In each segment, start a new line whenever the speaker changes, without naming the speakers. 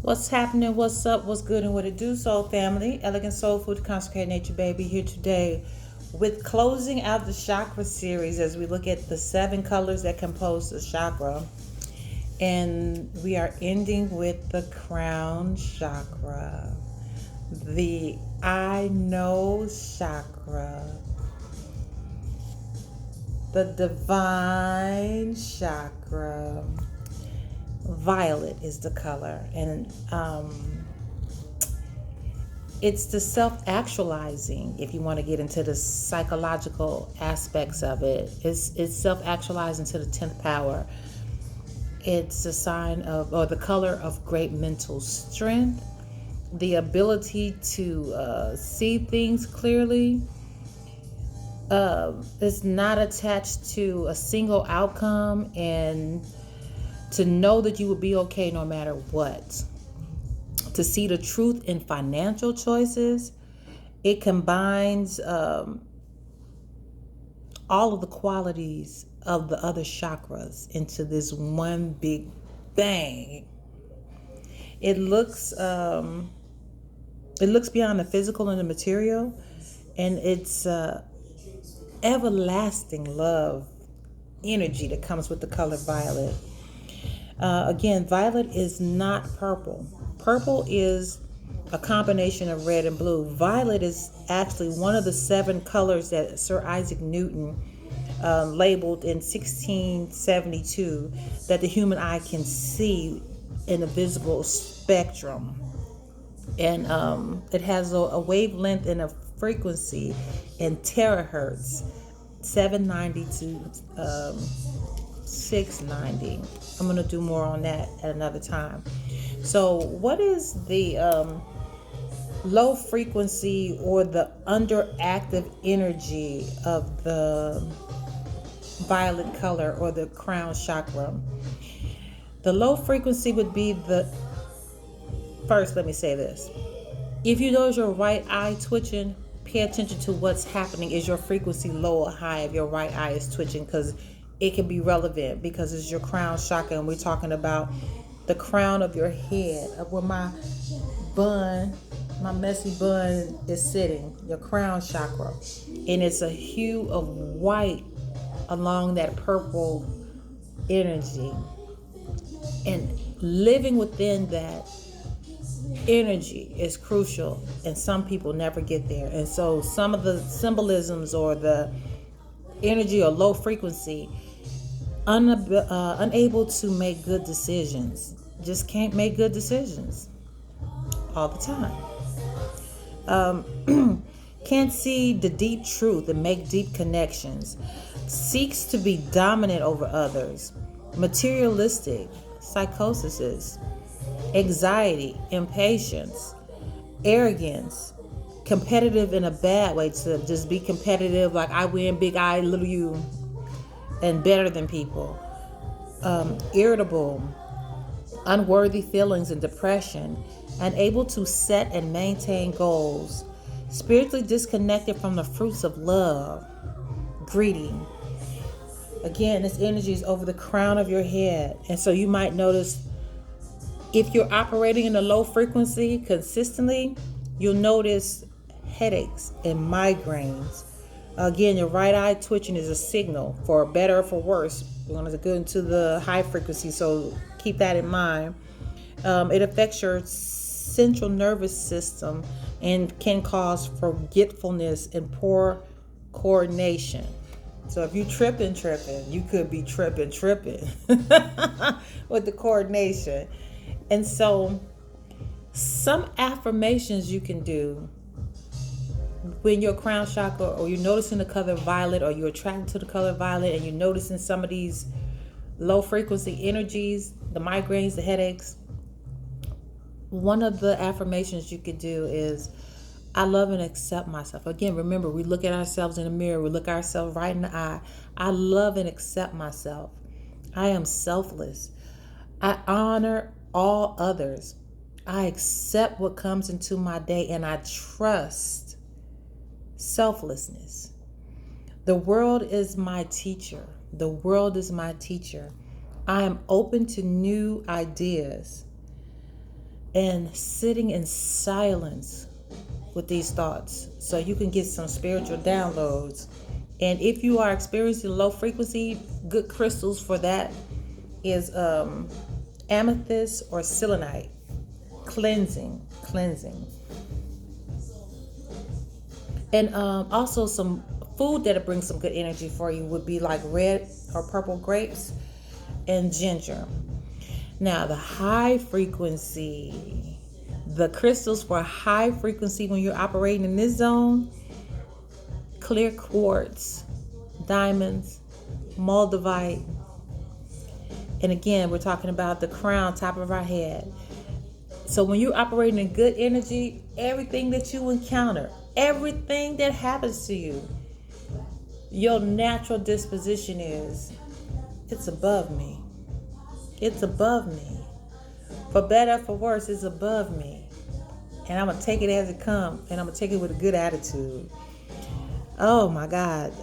What's happening? What's up? What's good and what it do, soul family? Elegant Soul Food, Consecrated Nature Baby here today with closing out the chakra series as we look at the 7 colors that compose the chakra. And we are ending with the crown chakra, the I know chakra, the divine chakra. Violet is the color, and it's the self-actualizing. If you want to get into the psychological aspects of it, it's self-actualizing to the 10th power. It's a sign of, or the color of great mental strength, the ability to see things clearly. It's not attached to a single outcome, and to know that you will be okay no matter what. To see the truth in financial choices. It combines all of the qualities of the other chakras into this one big bang. It looks beyond the physical and the material, and it's everlasting love energy that comes with the color violet. Again, violet is not purple. Purple is a combination of red and blue. Violet is actually one of the 7 colors that Sir Isaac Newton labeled in 1672 that the human eye can see in a visible spectrum. And it has a wavelength and a frequency in terahertz, 790 to 690. I'm going to do more on that at another time. So what is the low frequency or the underactive energy of the violet color or the crown chakra? The low frequency would be first, let me say this. If you notice your right eye twitching, pay attention to what's happening. Is your frequency low or high if your right eye is twitching? Because it can be relevant, because it's your crown chakra, and we're talking about the crown of your head, of where my messy bun is sitting, your crown chakra. And it's a hue of white along that purple energy. And living within that energy is crucial, and some people never get there. And so some of the symbolisms or the energy or low frequency, unable to make good decisions, just can't make good decisions all the time. Can't see the deep truth and make deep connections, seeks to be dominant over others, materialistic, psychosis, anxiety, impatience, arrogance, competitive in a bad way, to just be competitive, like I win, big I, little you, and better than people. Irritable, unworthy feelings and depression, unable to set and maintain goals, spiritually disconnected from the fruits of love, greedy. Again, this energy is over the crown of your head. And so you might notice, if you're operating in a low frequency consistently, you'll notice headaches and migraines. Again, your right eye twitching is a signal for better or for worse. We're going to go into the high frequency, so keep that in mind. It affects your central nervous system and can cause forgetfulness and poor coordination. So if you tripping, you could be tripping with the coordination. And so some affirmations you can do when your crown chakra, or you're noticing the color violet, or you're attracted to the color violet, and you're noticing some of these low frequency energies, the migraines, the headaches. One of the affirmations you could do is, I love and accept myself. Again, remember, we look at ourselves in the mirror. We look ourselves right in the eye. I love and accept myself. I am selfless. I honor all others. I accept what comes into my day, and I trust selflessness. The world is my teacher. The world is my teacher. I am open to new ideas. and sitting in silence with these thoughts so you can get some spiritual downloads. And if you are experiencing low frequency, good crystals for that is amethyst or selenite. Cleansing. And also some food that'll bring some good energy for you would be like red or purple grapes and ginger. Now, the high frequency, the crystals for high frequency when you're operating in this zone: clear quartz, diamonds, moldavite. And again, we're talking about the crown, top of our head. So when you're operating in good energy, everything that you encounter, everything that happens to you, your natural disposition is, it's above me. It's above me. For better, for worse, it's above me. And I'm going to take it as it comes. And I'm going to take it with a good attitude. Oh my God.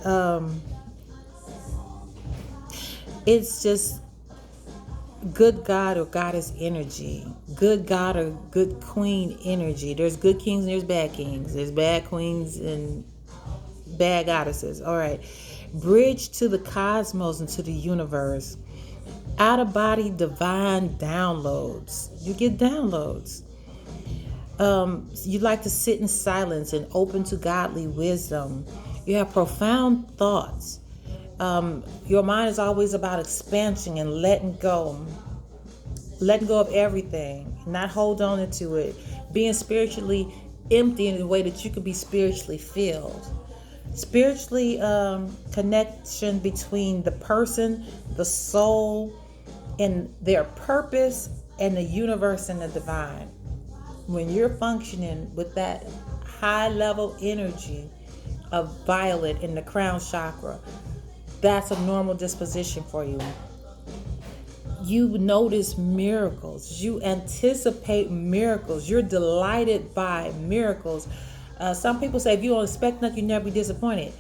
It's just good God or goddess energy. Good God or good queen energy. There's good kings and there's bad kings. There's bad queens and bad goddesses. All right. Bridge to the cosmos and to the universe. Out of body divine downloads. You get downloads. You like to sit in silence and open to godly wisdom. You have profound thoughts. Your mind is always about expansion and letting go of everything, not hold on to it. Being spiritually empty in a way that you can be spiritually filled. Spiritually, connection between the person, the soul, and their purpose, and the universe and the divine. When you're functioning with that high level energy of violet in the crown chakra, that's a normal disposition for you. You notice miracles. You anticipate miracles. You're delighted by miracles. Some people say if you don't expect nothing, you never be disappointed.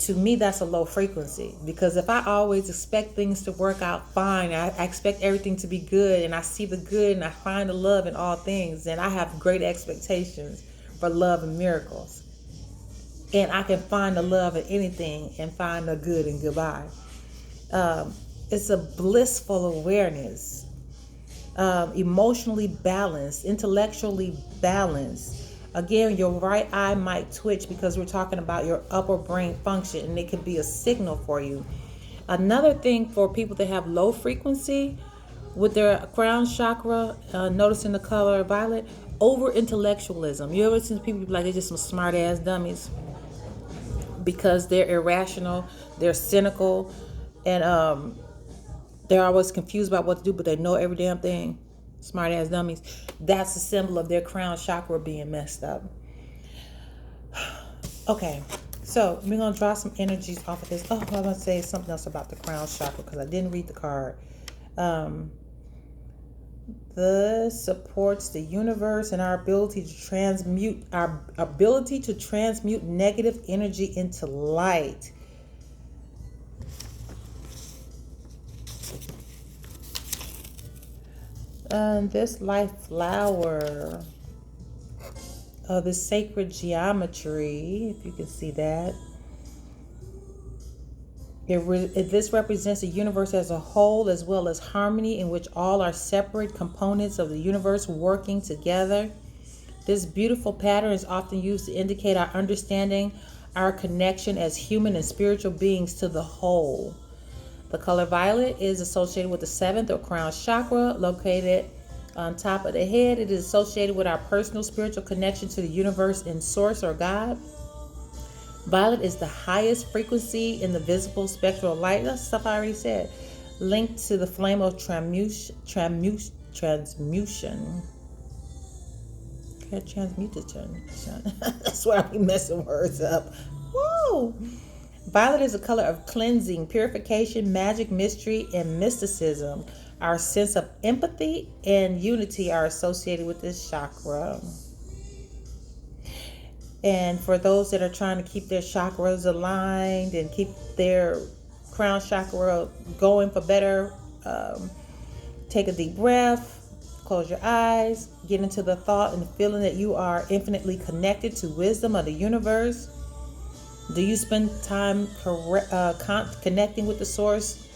To me, that's a low frequency, because if I always expect things to work out fine, I expect everything to be good, and I see the good and I find the love in all things, then I have great expectations for love and miracles. And I can find the love in anything and find the good in goodbye. It's a blissful awareness, emotionally balanced, intellectually balanced. Again, your right eye might twitch because we're talking about your upper brain function, and it could be a signal for you. Another thing for people that have low frequency with their crown chakra, noticing the color violet, over intellectualism. You ever seen people like they're just some smart ass dummies because they're irrational, they're cynical, and they're always confused about what to do, but they know every damn thing. Smart ass dummies. That's a symbol of their crown chakra being messed up. Okay, so we're going to draw some energies off of this. Oh, I want to say something else about the crown chakra because I didn't read the card. This supports the universe and our ability to transmute negative energy into light. This life flower, the sacred geometry, if you can see that. This represents the universe as a whole, as well as harmony, in which all are separate components of the universe working together. This beautiful pattern is often used to indicate our understanding, our connection as human and spiritual beings to the whole. The color violet is associated with the 7th or crown chakra, located on top of the head. It is associated with our personal spiritual connection to the universe and source or God. Violet is the highest frequency in the visible spectral light. That's stuff I already said. Linked to the flame of transmutation. That's why I be messing words up. Woo! Violet is a color of cleansing, purification, magic, mystery, and mysticism. Our sense of empathy and unity are associated with this chakra. And for those that are trying to keep their chakras aligned and keep their crown chakra going for better, take a deep breath, Close your eyes. Get into the thought and the feeling that you are infinitely connected to wisdom of the universe. Do you spend time connecting with the source?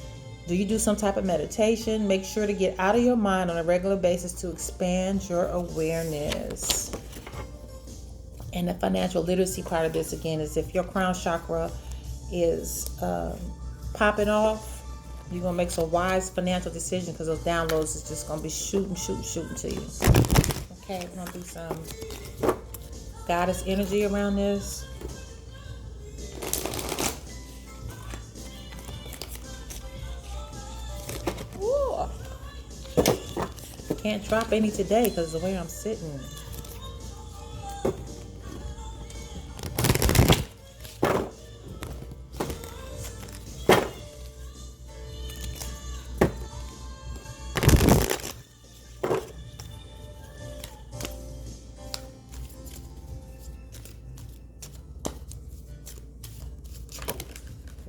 Do you do some type of meditation? Make sure to get out of your mind on a regular basis to expand your awareness. And the financial literacy part of this, again, is if your crown chakra is popping off, you're going to make some wise financial decisions, because those downloads is just going to be shooting to you. Okay, we're going to do some goddess energy around this. Ooh. Can't drop any today because of the way I'm sitting.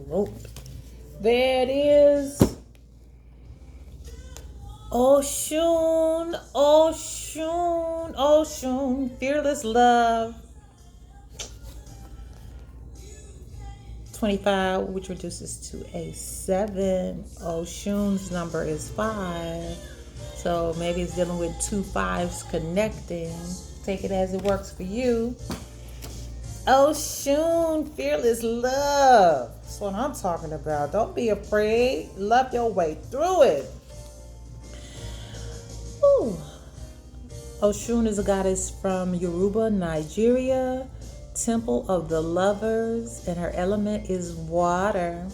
Rope. There it is. Oshun, Oshun, Oshun, fearless love. 25, which reduces to a 7. Oshun's number is 5. So maybe it's dealing with 2 5s connecting. Take it as it works for you. Oshun, fearless love. That's what I'm talking about. Don't be afraid. Love your way through it. Ooh. Oshun is a goddess from Yoruba, Nigeria, temple of the lovers, and her element is water.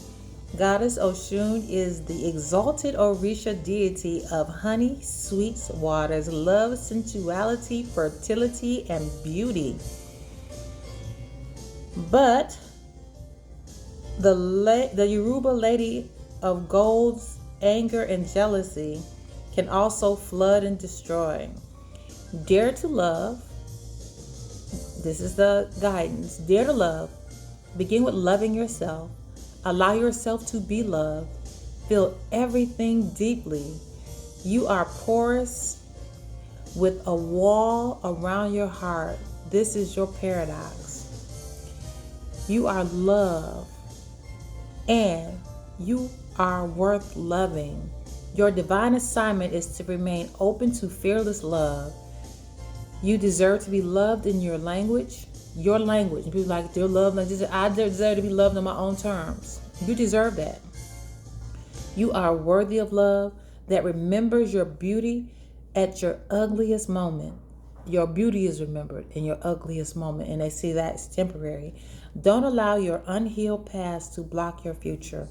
Goddess Oshun is the exalted Orisha deity of honey, sweets, waters, love, sensuality, fertility, and beauty. But the Yoruba lady of gold's anger and jealousy can also flood and destroy. Dare to love. This is the guidance. Dare to love. Begin with loving yourself. Allow yourself to be loved. Feel everything deeply. You are porous with a wall around your heart. This is your paradox. You are loved, and you are worth loving. Your divine assignment is to remain open to fearless love. You deserve to be loved in your language. Your language. People like their love language. I deserve to be loved on my own terms. You deserve that. You are worthy of love that remembers your beauty at your ugliest moment. Your beauty is remembered in your ugliest moment, and they see that's temporary. Don't allow your unhealed past to block your future.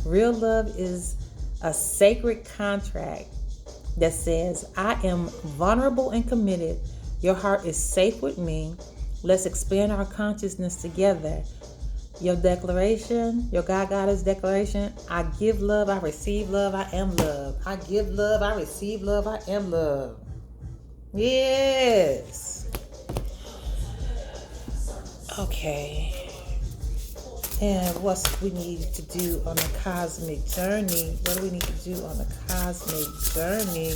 Real love is a sacred contract that says, I am vulnerable and committed. Your heart is safe with me. Let's expand our consciousness together. Your declaration, your God Goddess declaration, I give love, I receive love, I am love. I give love, I receive love, I am love. Yes. Okay. And what we need to do on the cosmic journey? What do we need to do on the cosmic journey?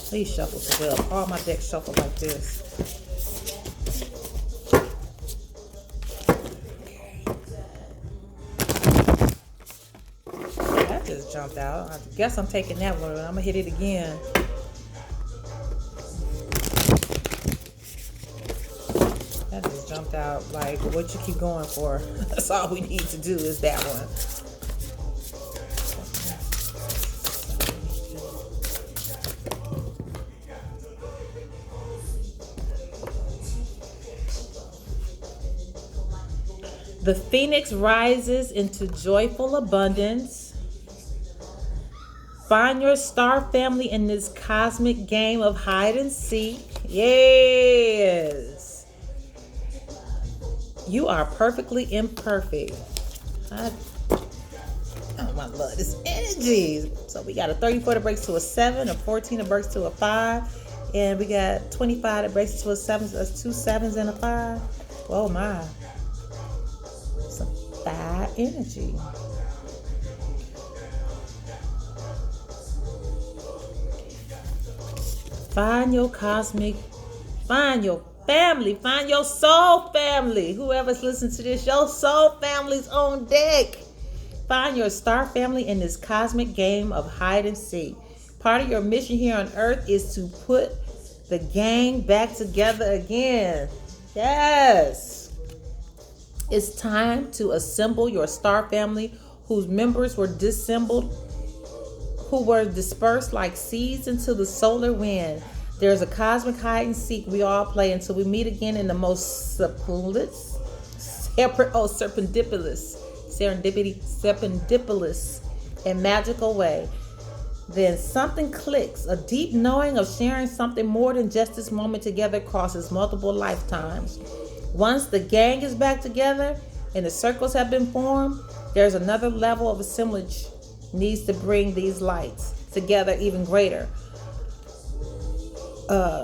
Please shuffle so well. All my decks shuffle like this. Okay. That just jumped out. I guess I'm taking that one, but I'm gonna hit it again. That just jumped out like what you keep going for. That's all we need to do is that one. The phoenix rises into joyful abundance. Find your star family in this cosmic game of hide and seek. Yes. You are perfectly imperfect. Oh my Lord, this energy. So we got a 34 that breaks to a 7, a 14 that breaks to a 5, and we got 25 that breaks to a 7. So that's 2 7s and a 5. Oh my. Some fire energy. Find your cosmic, find your family, find your soul family. Whoever's listening to this, your soul family's on deck. Find your star family in this cosmic game of hide and seek. Part of your mission here on Earth is to put the gang back together again. Yes. It's time to assemble your star family whose members were dissembled, who were dispersed like seeds into the solar wind. There's a cosmic hide and seek we all play until we meet again in the most serendipitous and magical way. Then something clicks. A deep knowing of sharing something more than just this moment together crosses multiple lifetimes. Once the gang is back together and the circles have been formed, there's another level of assemblage needs to bring these lights together even greater.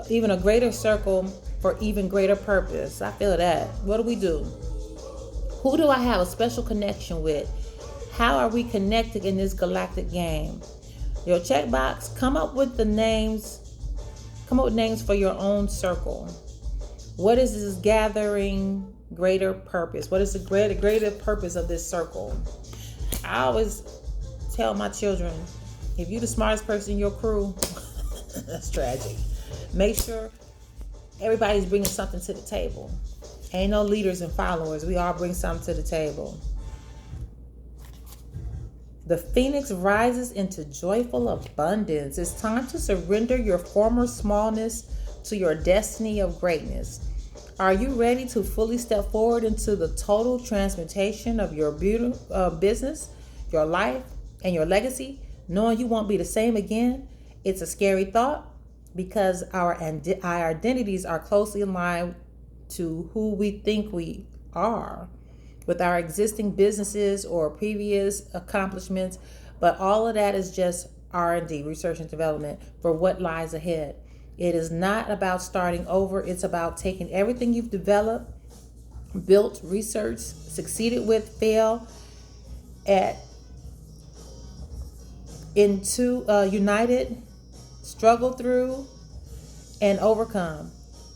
Even a greater circle for even greater purpose. I feel that. What do we do? Who do I have a special connection with? How are we connected in this galactic game? Your checkbox, come up with names for your own circle. What is this gathering greater purpose? What is the greater purpose of this circle? I always tell my children, if you're the smartest person in your crew, that's tragic. Make sure everybody's bringing something to the table. Ain't no leaders and followers. We all bring something to the table. The phoenix rises into joyful abundance. It's time to surrender your former smallness to your destiny of greatness. Are you ready to fully step forward into the total transmutation of your business, your life, and your legacy, knowing you won't be the same again? It's a scary thought because our identities are closely aligned to who we think we are with our existing businesses or previous accomplishments, but all of that is just R&D, research and development, for what lies ahead. It is not about starting over. It's about taking everything you've developed, built, researched, succeeded with, failed at, united, struggled through, and overcome.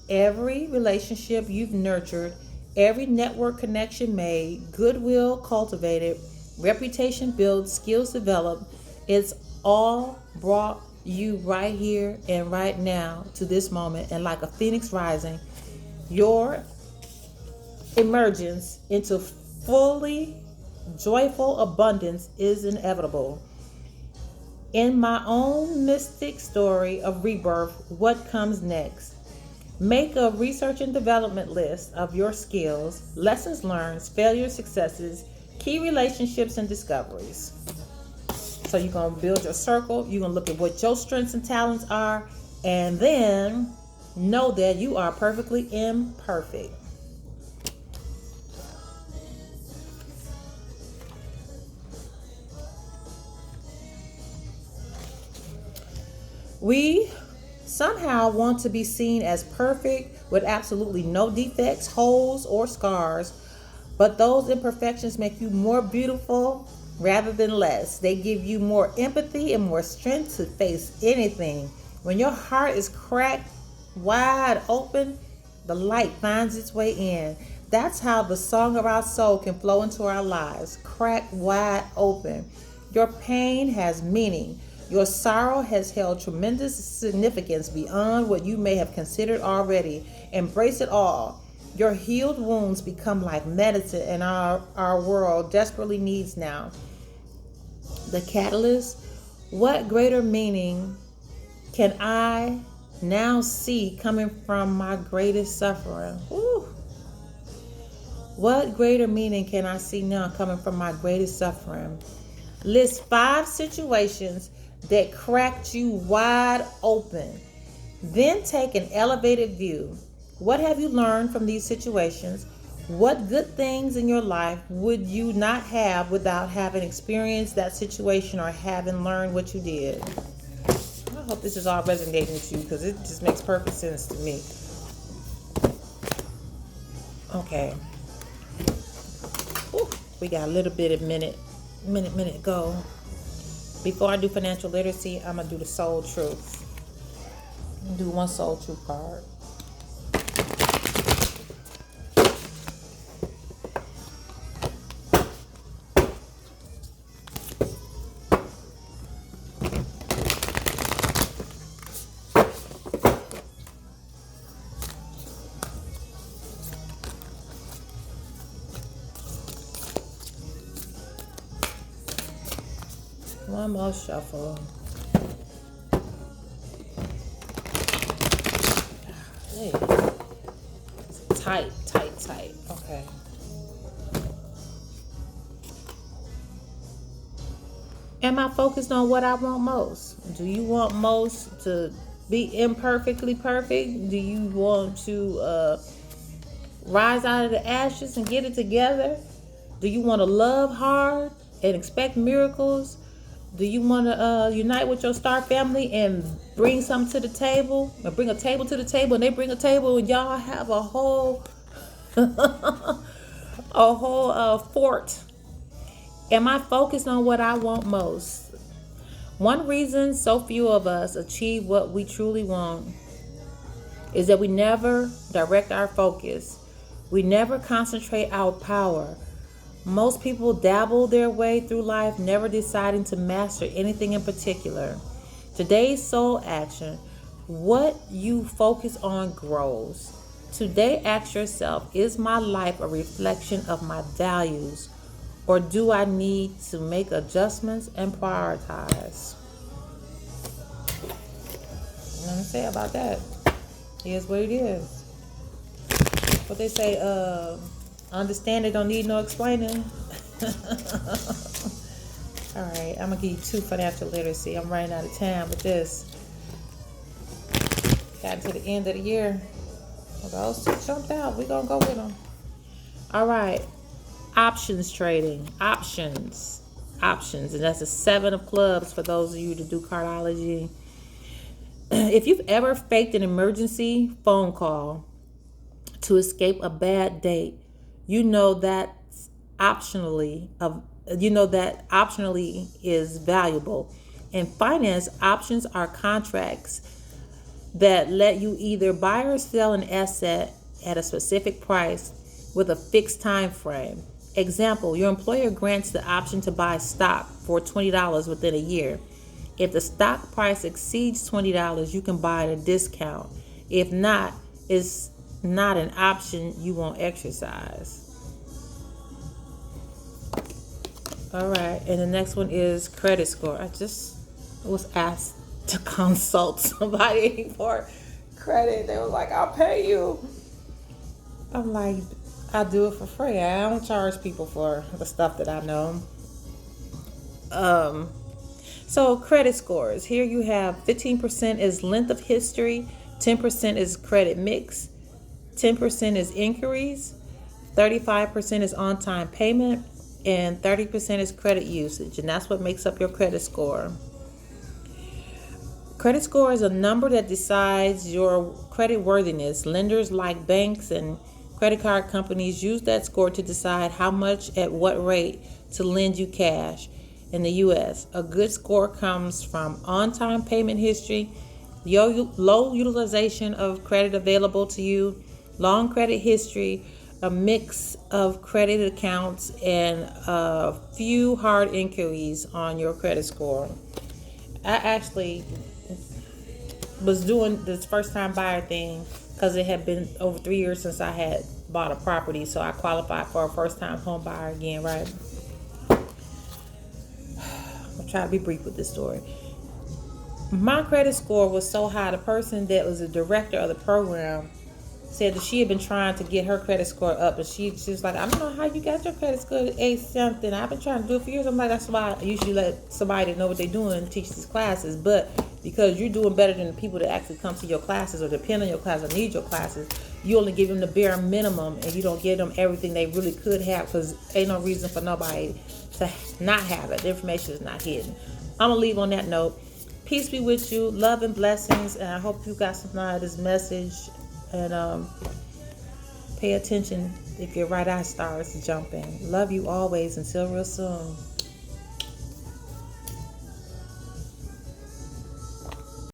Every relationship you've nurtured, every network connection made, goodwill cultivated, reputation built, skills developed, it's all brought you right here and right now to this moment. And like a phoenix rising, your emergence into fully joyful abundance is inevitable. In my own mystic story of rebirth, what comes next? Make a research and development list of your skills, lessons learned, failures, successes, key relationships, and discoveries. So you're going to build your circle. You're going to look at what your strengths and talents are, and then know that you are perfectly imperfect. We somehow want to be seen as perfect with absolutely no defects, holes, or scars. But those imperfections make you more beautiful rather than less. They give you more empathy and more strength to face anything. When your heart is cracked wide open, the light finds its way in. That's how the song of our soul can flow into our lives. Cracked wide open. Your pain has meaning. Your sorrow has held tremendous significance beyond what you may have considered already. Embrace it all. Your healed wounds become like medicine and our world desperately needs now. The catalyst. What greater meaning can I now see coming from my greatest suffering? Woo. What greater meaning can I see now coming from my greatest suffering? List 5 situations that cracked you wide open. Then take an elevated view. What have you learned from these situations? What good things in your life would you not have without having experienced that situation or having learned what you did? I hope this is all resonating with you because it just makes perfect sense to me. Okay. Whew, we got a little bit of minute to go. Before I do financial literacy, I'm going to do the soul truth. Do one soul truth card. One more shuffle. Hey. Tight. Okay. Am I focused on what I want most? Do you want most to be imperfectly perfect? Do you want to rise out of the ashes and get it together? Do you want to love hard and expect miracles? Do you want to unite with your star family and bring something to the table? Or bring a table to the table and they bring a table and y'all have a whole fort? Am I focused on what I want most? One reason so few of us achieve what we truly want is that we never direct our focus. We never concentrate our power. Most people dabble their way through life, never deciding to master anything in particular. Today's soul action: what you focus on grows. Today, ask yourself, is my life a reflection of my values, or do I need to make adjustments and prioritize? What I'm say about that? Here's what it is. What they say, understand it don't need no explaining. All right, I'm gonna give you 2 financial literacy. I'm running out of time with this. Got to the end of the year. Well, those 2 jumped out. We're gonna go with them. All right, options trading. Options, and that's a 7 of clubs for those of you to do cardology. If you've ever faked an emergency phone call to escape a bad date, you know that optionally is valuable. In finance, options are contracts that let you either buy or sell an asset at a specific price with a fixed time frame. Example, your employer grants the option to buy stock for $20 within a year. If the stock price exceeds $20, you can buy at a discount. If not, it's not an option you won't exercise. All right, and the next one is credit score. I just was asked to consult somebody for credit. They were like, I'll pay you. I'm like, I do it for free. I don't charge people for the stuff that I know. So credit scores. Here you have 15% is length of history, 10% is credit mix, 10% is inquiries, 35% is on-time payment, and 30% is credit usage. And that's what makes up your credit score. Credit score is a number that decides your credit worthiness. Lenders like banks and credit card companies use that score to decide how much at what rate to lend you cash. In the U.S., a good score comes from on-time payment history, low utilization of credit available to you, long credit history, a mix of credit accounts, and a few hard inquiries on your credit score. I actually was doing this first-time buyer thing because it had been over 3 years since I had bought a property, so I qualified for a first-time home buyer again, right? Try to be brief with this story. My credit score was so high, the person that was the director of the program said that she had been trying to get her credit score up, and she was like, I don't know how you got your credit score to 8 something. I've been trying to do it for years. I'm like, that's why I usually let somebody that know what they're doing teach these classes. But because you're doing better than the people that actually come to your classes or depend on your class or need your classes, you only give them the bare minimum and you don't give them everything they really could have, because ain't no reason for nobody to not have it. The information is not hidden. I'm going to leave on that note. Peace be with you. Love and blessings. And I hope you got something out of this message. And pay attention if your right eye starts jumping. Love you always. Until real soon.